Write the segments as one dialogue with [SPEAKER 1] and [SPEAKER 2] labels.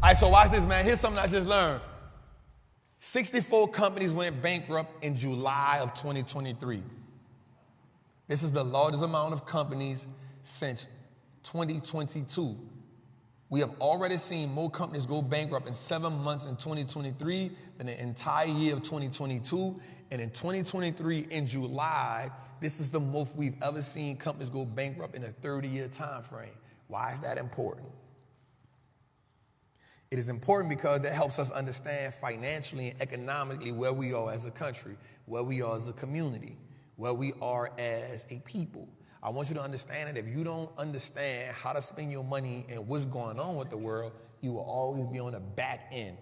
[SPEAKER 1] right, so watch this, man. Here's something I just learned. 64 companies went bankrupt in July of 2023. This is the largest amount of companies since 2022. We have already seen more companies go bankrupt in 7 months in 2023 than the entire year of 2022. And in 2023, in July, this is the most we've ever seen companies go bankrupt in a 30-year time frame. Why is that important? It is important because that helps us understand financially and economically where we are as a country, where we are as a community, where we are as a people. I want you to understand that if you don't understand how to spend your money and what's going on with the world, you will always be on the back end.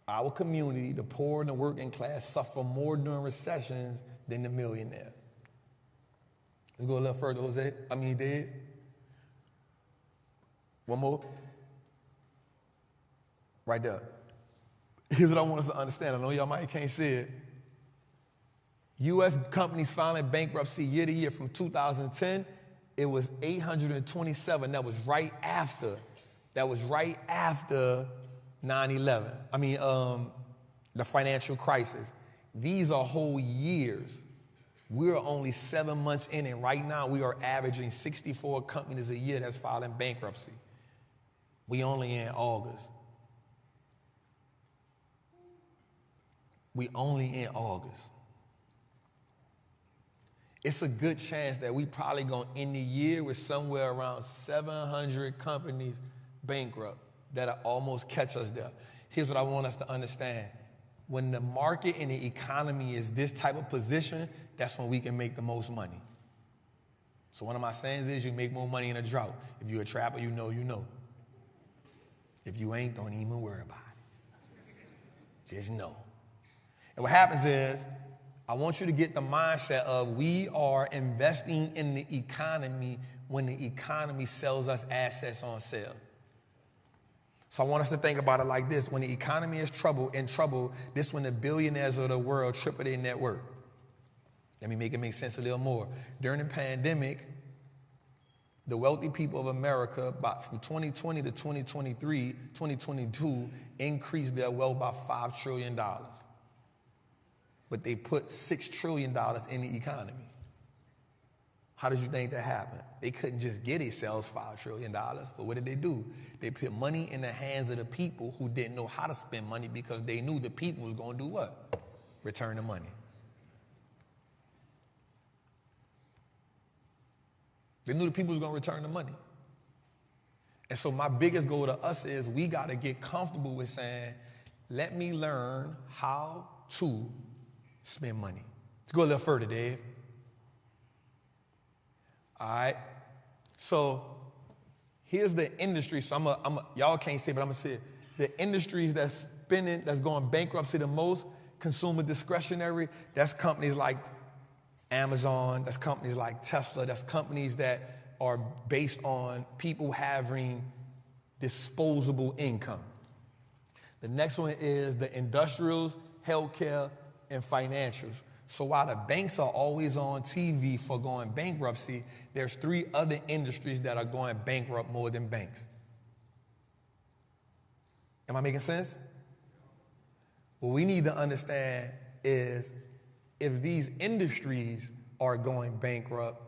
[SPEAKER 1] Our community, the poor and the working class, suffer more during recessions than the millionaires. Let's go a little further, Jose. Did. One more. Right there. Here's what I want us to understand. I know y'all might can't see it. U.S. companies filing bankruptcy year to year from 2010, it was 827. That was right after 9/11. The financial crisis. These are whole years. We're only 7 months in, and right now we are averaging 64 companies a year that's filing bankruptcy. We only in August. We only in August. It's a good chance that we probably gonna end the year with somewhere around 700 companies bankrupt that'll almost catch us there. Here's what I want us to understand. When the market and the economy is this type of position, that's when we can make the most money. So one of my sayings is you make more money in a drought. If you're a trapper, you know. If you ain't, don't even worry about it. Just know. And what happens is, I want you to get the mindset of we are investing in the economy when the economy sells us assets on sale. So I want us to think about it like this. When the economy is in trouble, this is when the billionaires of the world triple their net worth. Let me make it make sense a little more. During the pandemic, the wealthy people of America, from 2020 to 2022, increased their wealth by $5 trillion. But they put $6 trillion in the economy. How did you think that happened? They couldn't just get themselves $5 trillion, but what did they do? They put money in the hands of the people who didn't know how to spend money because they knew the people was going to do what? Return the money. They knew the people was going to return the money. And so my biggest goal to us is we got to get comfortable with saying, let me learn how to spend money. Let's go a little further, Dave. All right. So here's the industry. So y'all can't see it, but I'm gonna say it. The industries that's going bankruptcy the most, consumer discretionary, that's companies like Amazon, that's companies like Tesla, that's companies that are based on people having disposable income. The next one is the industrials, healthcare, and financials. So while the banks are always on TV for going bankruptcy, there's 3 other industries that are going bankrupt more than banks. Am I making sense? What we need to understand is if these industries are going bankrupt,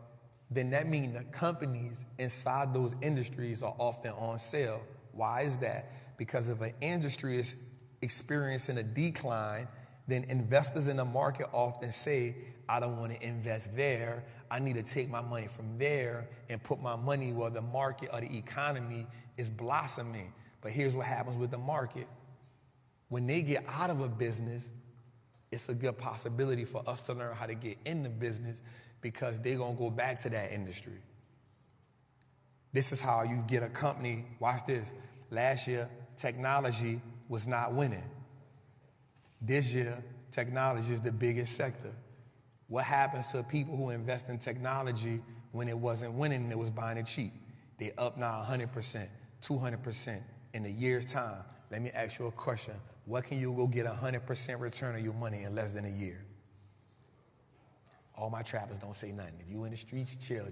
[SPEAKER 1] then that means the companies inside those industries are often on sale. Why is that? Because if an industry is experiencing a decline, then investors in the market often say, I don't want to invest there. I need to take my money from there and put my money where the market or the economy is blossoming. But here's what happens with the market. When they get out of a business, it's a good possibility for us to learn how to get in the business because they're going to go back to that industry. This is how you get a company. Watch this. Last year, technology was not winning. This year, technology is the biggest sector. What happens to people who invest in technology when it wasn't winning and it was buying it cheap? They up now 100%, 200% in a year's time. Let me ask you a question. What can you go get 100% return on your money in less than a year? All my trappers don't say nothing. If you in the streets, chill.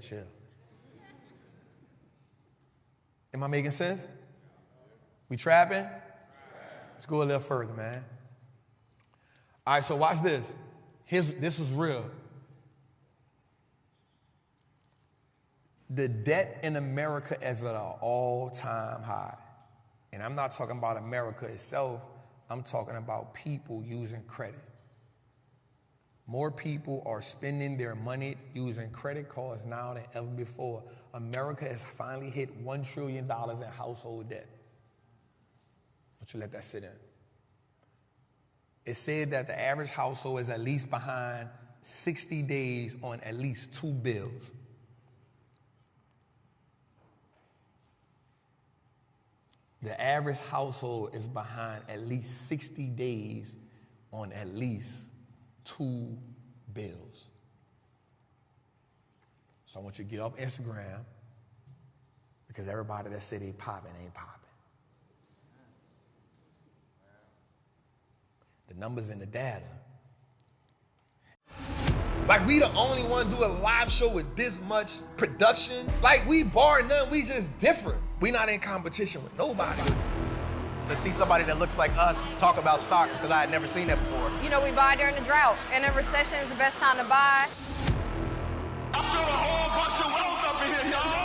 [SPEAKER 1] Am I making sense? We trapping? Let's go a little further, man. All right, so watch this. This was real. The debt in America is at an all-time high. And I'm not talking about America itself. I'm talking about people using credit. More people are spending their money using credit cards now than ever before. America has finally hit $1 trillion in household debt. Don't you let that sit in. It said that the average household is at least behind 60 days on at least 2 bills. The average household is behind at least 60 days on at least 2 bills. So I want you to get off Instagram because everybody that said they popping ain't popping. The numbers in the data. Like we the only one do a live show with this much production. Like we bar none, we just different. We not in competition with nobody.
[SPEAKER 2] To see somebody that looks like us talk about stocks, because I had never seen that before.
[SPEAKER 3] You know, we buy during the drought, and in recession is the best time to buy.
[SPEAKER 4] I feel a whole bunch of wealth up in here, y'all.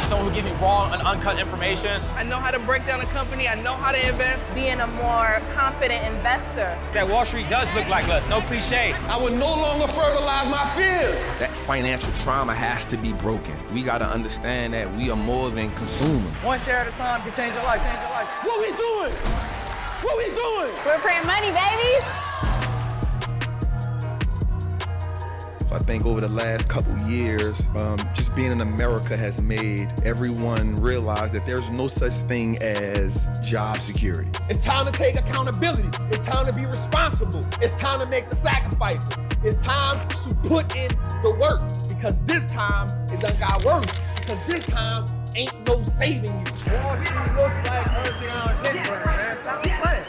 [SPEAKER 5] Someone who gives me raw and uncut information.
[SPEAKER 6] I know how to break down a company. I know how to invest.
[SPEAKER 3] Being a more confident investor.
[SPEAKER 5] That Wall Street does look like us, no cliche.
[SPEAKER 1] I will no longer fertilize my fears.
[SPEAKER 7] That financial trauma has to be broken. We gotta understand that we are more than consumers.
[SPEAKER 6] One share at a time can change your life, change your life.
[SPEAKER 1] What we doing? What we doing?
[SPEAKER 3] We're printing money, baby.
[SPEAKER 7] I think over the last couple years, just being in America has made everyone realize that there's no such thing as job security.
[SPEAKER 1] It's time to take accountability. It's time to be responsible. It's time to make the sacrifices. It's time to put in the work because this time it done got worse because this time ain't no saving you.
[SPEAKER 2] Wall Street looks like everything on Pittsburgh, man. Stop playing.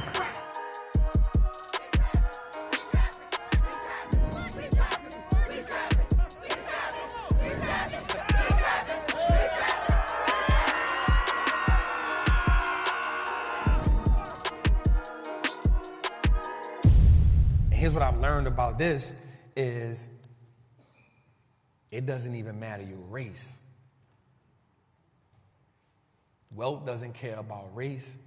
[SPEAKER 1] Here's what I've learned about this is it doesn't even matter your race. Wealth doesn't care about race.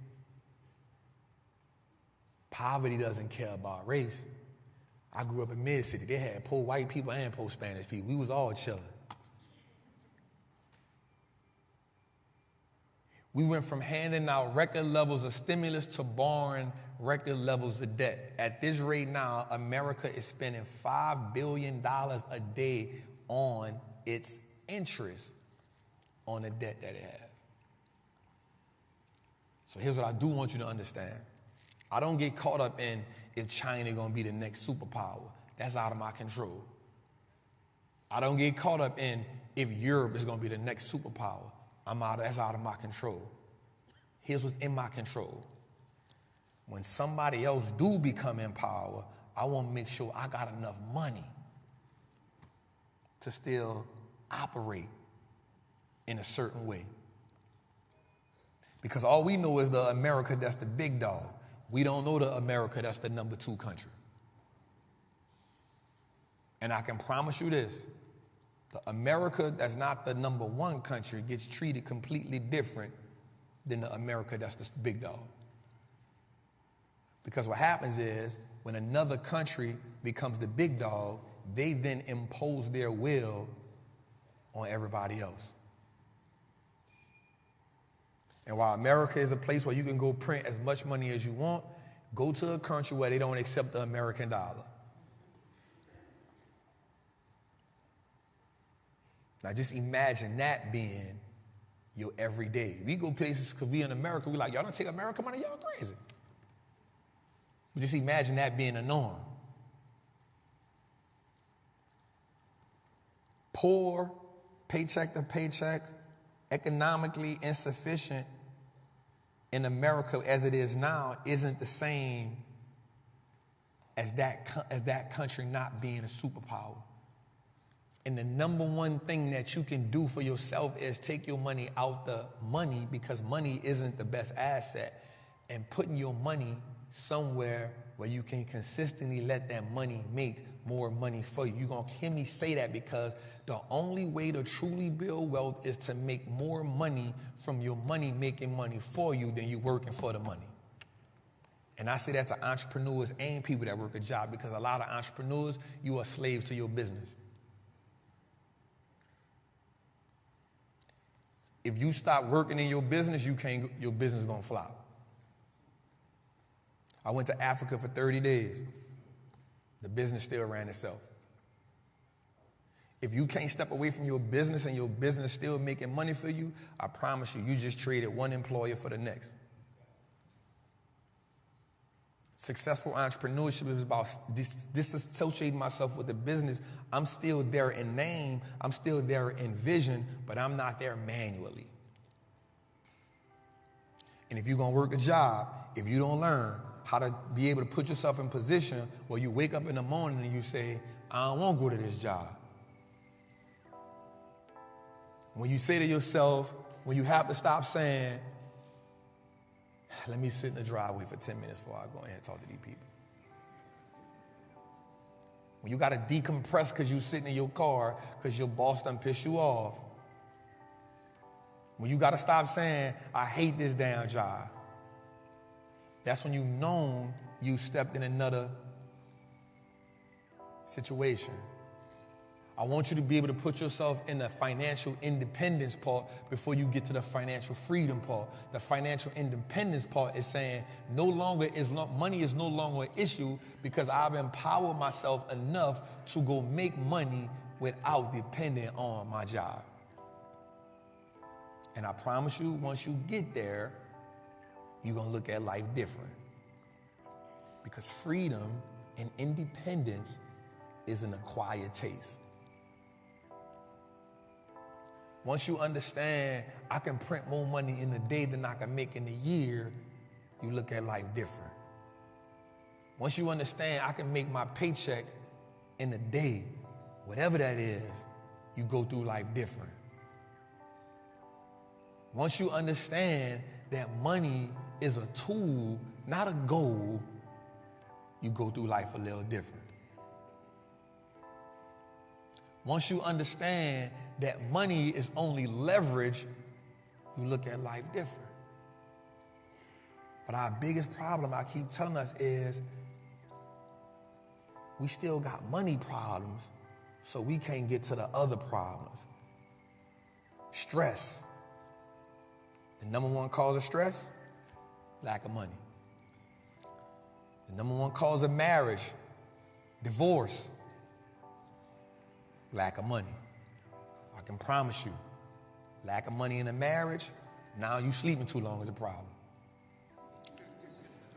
[SPEAKER 1] Poverty doesn't care about race. I grew up in Mid-City. They had poor white people and poor Spanish people. We was all chilling. We went from handing out record levels of stimulus to borrowing record levels of debt. At this rate now, America is spending $5 billion a day on its interest on the debt that it has. So here's what I do want you to understand. I don't get caught up in if China gonna be the next superpower. That's out of my control. I don't get caught up in if Europe is gonna be the next superpower. That's out of my control. Here's what's in my control. When somebody else do become in power, I want to make sure I got enough money to still operate in a certain way. Because all we know is the America that's the big dog. We don't know the America that's the number 2 country. And I can promise you this, the America that's not the number 1 country gets treated completely different than the America that's the big dog. Because what happens is when another country becomes the big dog, they then impose their will on everybody else. And while America is a place where you can go print as much money as you want, go to a country where they don't accept the American dollar. Now just imagine that being your everyday. We go places because we in America, we like, y'all don't take American money, y'all crazy. But just imagine that being a norm. Poor, paycheck to paycheck, economically insufficient in America as it is now isn't the same as that country not being a superpower. And the number one thing that you can do for yourself is take your money out the money, because money isn't the best asset, and putting your money somewhere where you can consistently let that money make more money for you. You're going to hear me say that, because the only way to truly build wealth is to make more money from your money making money for you than you working for the money. And I say that to entrepreneurs and people that work a job, because a lot of entrepreneurs, you are slaves to your business. If you stop working in your business, your business is going to flop. I went to Africa for 30 days. The business still ran itself. If you can't step away from your business and your business still making money for you, I promise you, you just traded one employer for the next. Successful entrepreneurship is about disassociating myself with the business. I'm still there in name, I'm still there in vision, but I'm not there manually. And if you're going to work a job, if you don't learn how to be able to put yourself in position where you wake up in the morning and you say, I don't want to go to this job. When you say to yourself, when you have to stop saying, let me sit in the driveway for 10 minutes before I go ahead and talk to these people. When you got to decompress because you're sitting in your car because your boss done pissed you off. When you got to stop saying, I hate this damn job. That's when you've known you stepped in another situation. I want you to be able to put yourself in the financial independence part before you get to the financial freedom part. The financial independence part is saying money is no longer an issue because I've empowered myself enough to go make money without depending on my job. And I promise you, once you get there, you're going to look at life different. Because freedom and independence is an acquired taste. Once you understand I can print more money in a day than I can make in a year, you look at life different. Once you understand I can make my paycheck in a day, whatever that is, you go through life different. Once you understand that money is a tool, not a goal, you go through life a little different. Once you understand that money is only leverage, you look at life different. But our biggest problem, I keep telling us, is we still got money problems, so we can't get to the other problems. Stress. The number one cause of stress, lack of money. The number one cause of marriage, divorce, lack of money. I can promise you, lack of money in a marriage, now you sleeping too long is a problem.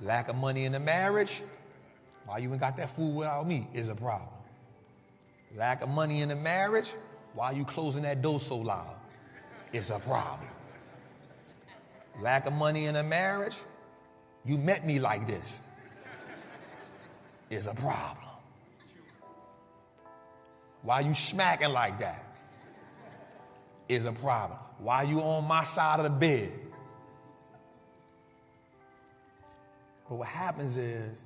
[SPEAKER 1] Lack of money in a marriage, why you ain't got that food without me is a problem. Lack of money in a marriage, why you closing that door so loud is a problem. Lack of money in a marriage, you met me like this is a problem. Why you smacking like that is a problem. Why you on my side of the bed? But what happens is,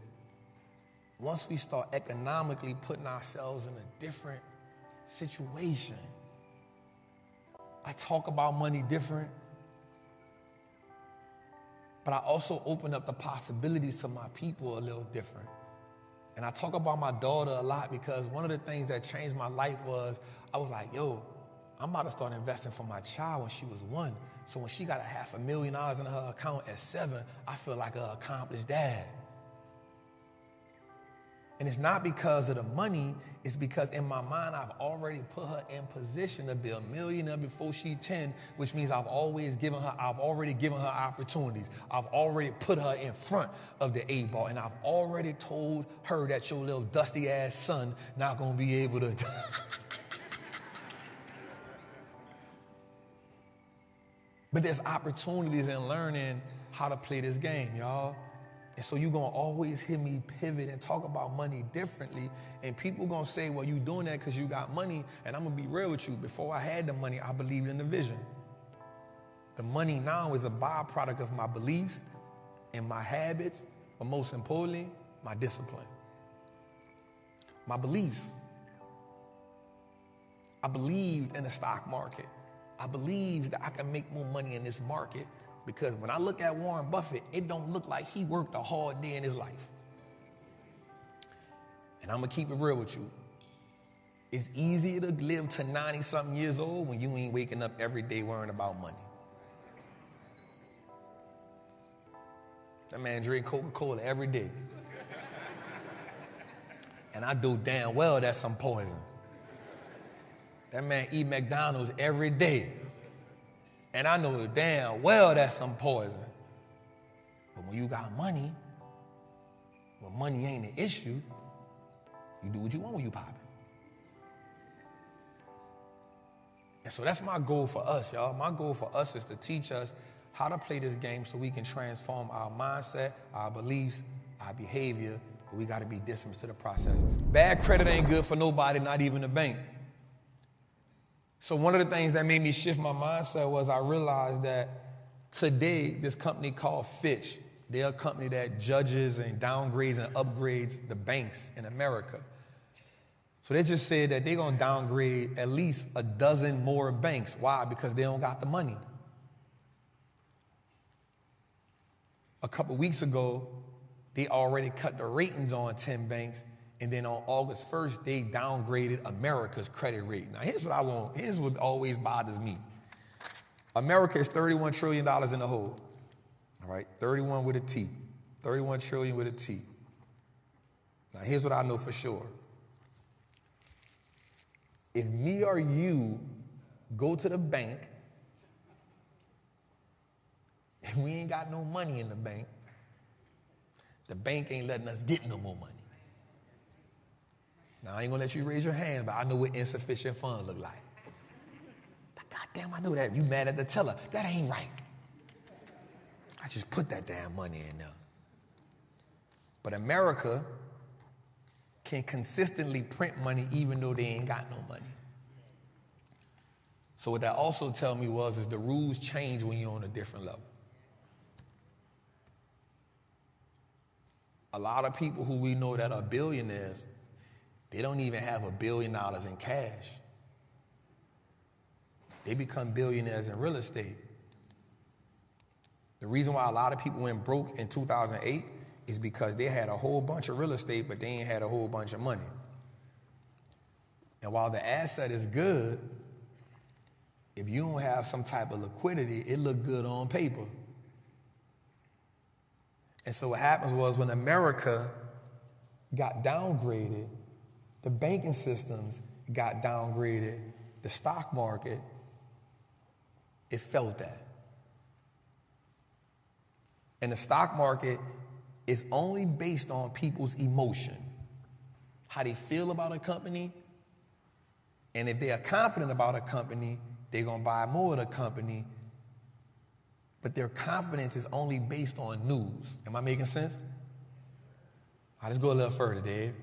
[SPEAKER 1] once we start economically putting ourselves in a different situation, I talk about money different, but I also open up the possibilities to my people a little different. And I talk about my daughter a lot because one of the things that changed my life was I was like, yo, I'm about to start investing for my child when she was 1. So when she got $500,000 in her account at 7, I feel like an accomplished dad. And it's not because of the money, it's because in my mind, I've already put her in position to be a millionaire before she's 10, which means I've already given her opportunities. I've already put her in front of the A-ball, and I've already told her that your little dusty ass son not gonna be able to. But there's opportunities in learning how to play this game, y'all. And so you're gonna always hear me pivot and talk about money differently. And people gonna say, well, you doing that because you got money. And I'm gonna be real with you. Before I had the money, I believed in the vision. The money now is a byproduct of my beliefs and my habits, but most importantly, my discipline. My beliefs. I believed in the stock market. I believed that I can make more money in this market because when I look at Warren Buffett, it don't look like he worked a hard day in his life. And I'm gonna keep it real with you. It's easier to live to 90-something years old when you ain't waking up every day worrying about money. That man drink Coca-Cola every day. And I do damn well that's some poison. That man eat McDonald's every day. And I know damn well that's some poison. But when you got money, when money ain't an issue, you do what you want when you pop it. And so that's my goal for us, y'all. My goal for us is to teach us how to play this game so we can transform our mindset, our beliefs, our behavior, but we gotta be disciplined to the process. Bad credit ain't good for nobody, not even the bank. So one of the things that made me shift my mindset was I realized that today, this company called Fitch, they're a company that judges and downgrades and upgrades the banks in America. So they just said that they're gonna downgrade at least a dozen more banks. Why? Because they don't got the money. A couple weeks ago, they already cut the ratings on 10 banks. And then on August 1st, they downgraded America's credit rating. Now, here's what I want. Here's what always bothers me. America is $31 trillion in the hole. All right, 31 with a T. 31 trillion with a T. Now, here's what I know for sure. If me or you go to the bank and we ain't got no money in the bank ain't letting us get no more money. Now, I ain't gonna let you raise your hand, but I know what insufficient funds look like. Goddamn, I know that. You mad at the teller. That ain't right. I just put that damn money in there. But America can consistently print money even though they ain't got no money. So what that also tell me is the rules change when you're on a different level. A lot of people who we know that are billionaires, they don't even have $1 billion in cash. They become billionaires in real estate. The reason why a lot of people went broke in 2008 is because they had a whole bunch of real estate, but they ain't had a whole bunch of money. And while the asset is good, if you don't have some type of liquidity, it look good on paper. And so what happens was when America got downgraded, the banking systems got downgraded, the stock market, it felt that. And the stock market is only based on people's emotion, how they feel about a company. And if they are confident about a company, they're gonna buy more of the company. But their confidence is only based on news. Am I making sense? All right, let's go a little further, Dave.